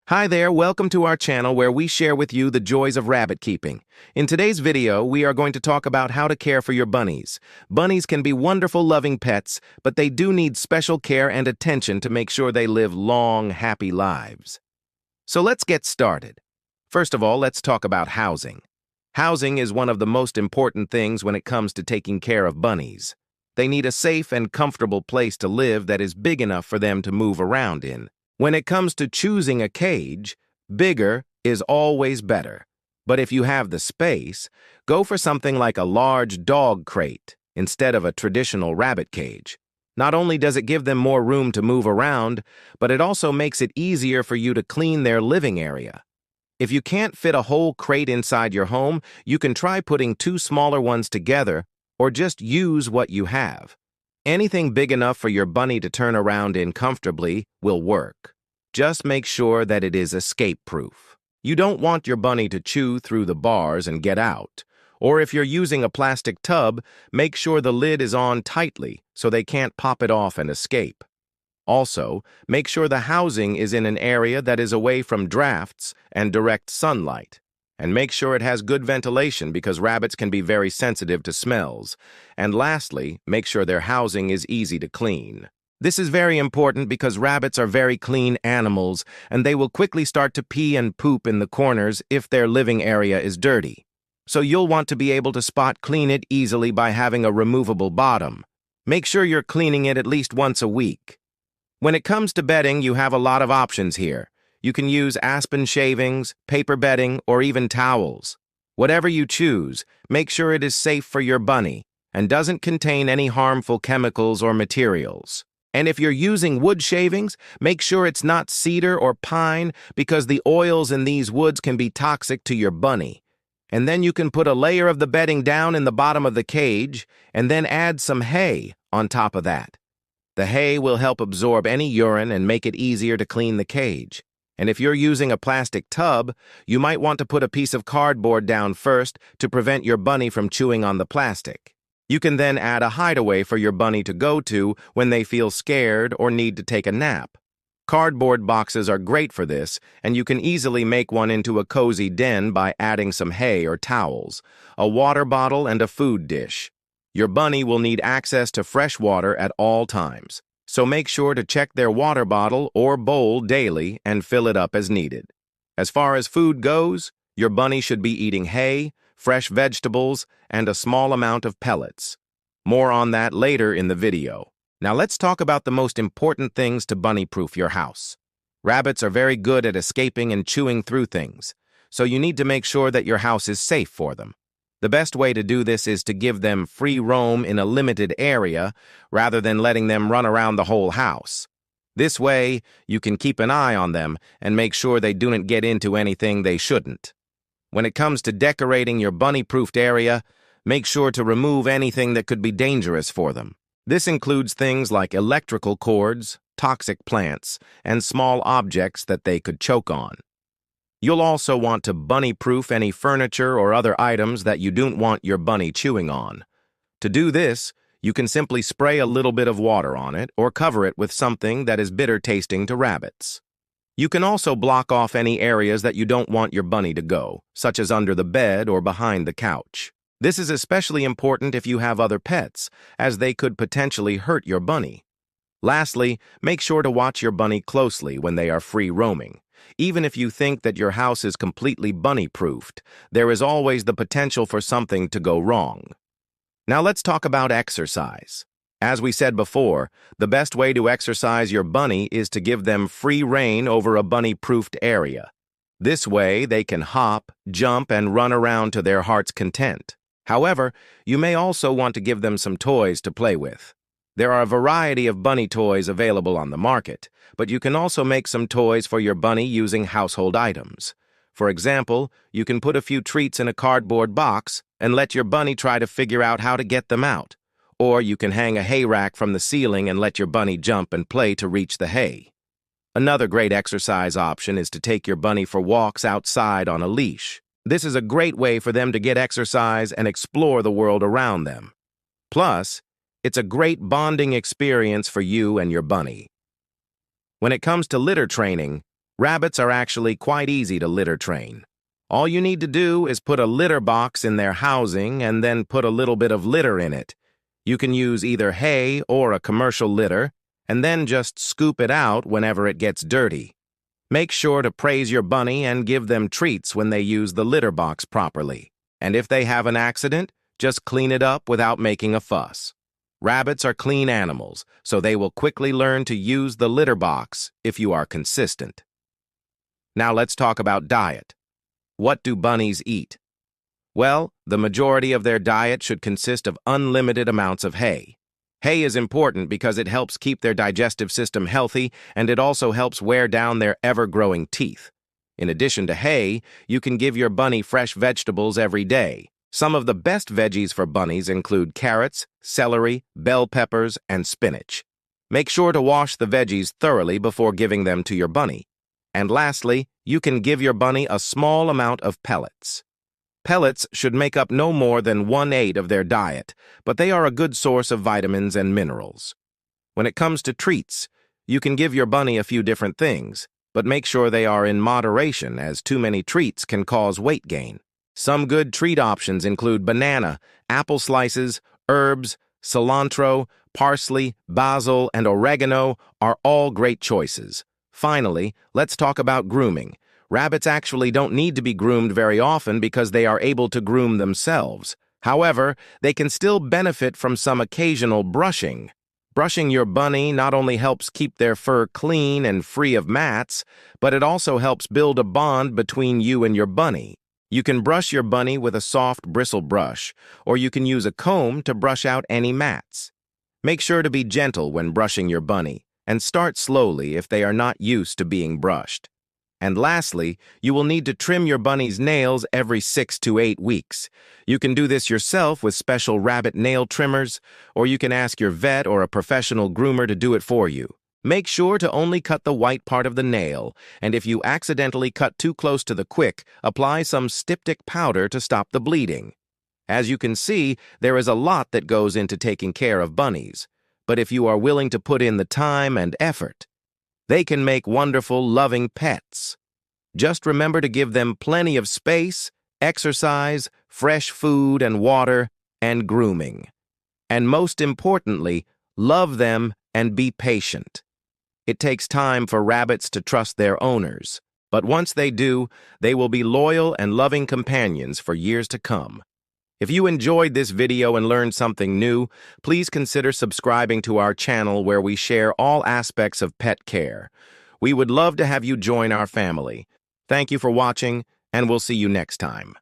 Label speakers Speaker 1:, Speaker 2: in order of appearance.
Speaker 1: Hi there, welcome to our channel where we share with you the joys of rabbit keeping. In today's video, we are going to talk about how to care for your bunnies. Bunnies can be wonderful, loving pets, but they do need special care and attention to make sure they live long, happy lives. So let's get started. First of all, let's talk about housing. Housing is one of the most important things when it comes to taking care of bunnies. They need a safe and comfortable place to live that is big enough for them to move around in. When it comes to choosing a cage, bigger is always better. But if you have the space, go for something like a large dog crate instead of a traditional rabbit cage. Not only does it give them more room to move around, but it also makes it easier for you to clean their living area. If you can't fit a whole crate inside your home, you can try putting two smaller ones together or just use what you have. Anything big enough for your bunny to turn around in comfortably will work. Just make sure that it is escape-proof. You don't want your bunny to chew through the bars and get out. Or if you're using a plastic tub, make sure the lid is on tightly so they can't pop it off and escape. Also, make sure the housing is in an area that is away from drafts and direct sunlight. And make sure it has good ventilation because rabbits can be very sensitive to smells. And lastly, make sure their housing is easy to clean. This is very important because rabbits are very clean animals and they will quickly start to pee and poop in the corners if their living area is dirty. So you'll want to be able to spot clean it easily by having a removable bottom. Make sure you're cleaning it at least once a week. When it comes to bedding, you have a lot of options here. You can use aspen shavings, paper bedding, or even towels. Whatever you choose, make sure it is safe for your bunny and doesn't contain any harmful chemicals or materials. And if you're using wood shavings, make sure it's not cedar or pine because the oils in these woods can be toxic to your bunny. And then you can put a layer of the bedding down in the bottom of the cage and then add some hay on top of that. The hay will help absorb any urine and make it easier to clean the cage. And if you're using a plastic tub, you might want to put a piece of cardboard down first to prevent your bunny from chewing on the plastic. You can then add a hideaway for your bunny to go to when they feel scared or need to take a nap. Cardboard boxes are great for this, and you can easily make one into a cozy den by adding some hay or towels, a water bottle, and a food dish. Your bunny will need access to fresh water at all times. So make sure to check their water bottle or bowl daily and fill it up as needed. As far as food goes, your bunny should be eating hay, fresh vegetables, and a small amount of pellets. More on that later in the video. Now let's talk about the most important things to bunny-proof your house. Rabbits are very good at escaping and chewing through things, so you need to make sure that your house is safe for them. The best way to do this is to give them free roam in a limited area rather than letting them run around the whole house. This way, you can keep an eye on them and make sure they don't get into anything they shouldn't. When it comes to decorating your bunny-proofed area, make sure to remove anything that could be dangerous for them. This includes things like electrical cords, toxic plants, and small objects that they could choke on. You'll also want to bunny-proof any furniture or other items that you don't want your bunny chewing on. To do this, you can simply spray a little bit of water on it or cover it with something that is bitter-tasting to rabbits. You can also block off any areas that you don't want your bunny to go, such as under the bed or behind the couch. This is especially important if you have other pets, as they could potentially hurt your bunny. Lastly, make sure to watch your bunny closely when they are free roaming. Even if you think that your house is completely bunny-proofed, there is always the potential for something to go wrong. Now let's talk about exercise. As we said before, the best way to exercise your bunny is to give them free rein over a bunny-proofed area. This way, they can hop, jump, and run around to their heart's content. However, you may also want to give them some toys to play with. There are a variety of bunny toys available on the market, but you can also make some toys for your bunny using household items. For example, you can put a few treats in a cardboard box and let your bunny try to figure out how to get them out. Or you can hang a hay rack from the ceiling and let your bunny jump and play to reach the hay. Another great exercise option is to take your bunny for walks outside on a leash. This is a great way for them to get exercise and explore the world around them. Plus, it's a great bonding experience for you and your bunny. When it comes to litter training, Rabbits are actually quite easy to litter train. All you need to do is put a litter box in their housing and then put a little bit of litter in it. You can use either hay or a commercial litter, and then just scoop it out whenever it gets dirty. Make sure to praise your bunny and give them treats when they use the litter box properly. And if they have an accident, just clean it up without making a fuss. Rabbits are clean animals, so they will quickly learn to use the litter box if you are consistent. Now let's talk about diet. What do bunnies eat? Well, the majority of their diet should consist of unlimited amounts of hay. Hay is important because it helps keep their digestive system healthy, and it also helps wear down their ever-growing teeth. In addition to hay, you can give your bunny fresh vegetables every day. Some of the best veggies for bunnies include carrots, celery, bell peppers, and spinach. Make sure to wash the veggies thoroughly before giving them to your bunny. And lastly, you can give your bunny a small amount of pellets. Pellets should make up no more than 1/8 of their diet, but they are a good source of vitamins and minerals. When it comes to treats, you can give your bunny a few different things, but make sure they are in moderation, as too many treats can cause weight gain. Some good treat options include banana, apple slices, herbs, cilantro, parsley, basil, and oregano are all great choices. Finally, let's talk about grooming. Rabbits actually don't need to be groomed very often because they are able to groom themselves. However, they can still benefit from some occasional brushing. Brushing your bunny not only helps keep their fur clean and free of mats, but it also helps build a bond between you and your bunny. You can brush your bunny with a soft bristle brush, or you can use a comb to brush out any mats. Make sure to be gentle when brushing your bunny, and start slowly if they are not used to being brushed. And lastly, you will need to trim your bunny's nails every 6 to 8 weeks. You can do this yourself with special rabbit nail trimmers, or you can ask your vet or a professional groomer to do it for you. Make sure to only cut the white part of the nail, and if you accidentally cut too close to the quick, apply some styptic powder to stop the bleeding. As you can see, there is a lot that goes into taking care of bunnies, but if you are willing to put in the time and effort, they can make wonderful, loving pets. Just remember to give them plenty of space, exercise, fresh food and water, and grooming. And most importantly, love them and be patient. It takes time for rabbits to trust their owners, but once they do, they will be loyal and loving companions for years to come. If you enjoyed this video and learned something new, please consider subscribing to our channel where we share all aspects of pet care. We would love to have you join our family. Thank you for watching, and we'll see you next time.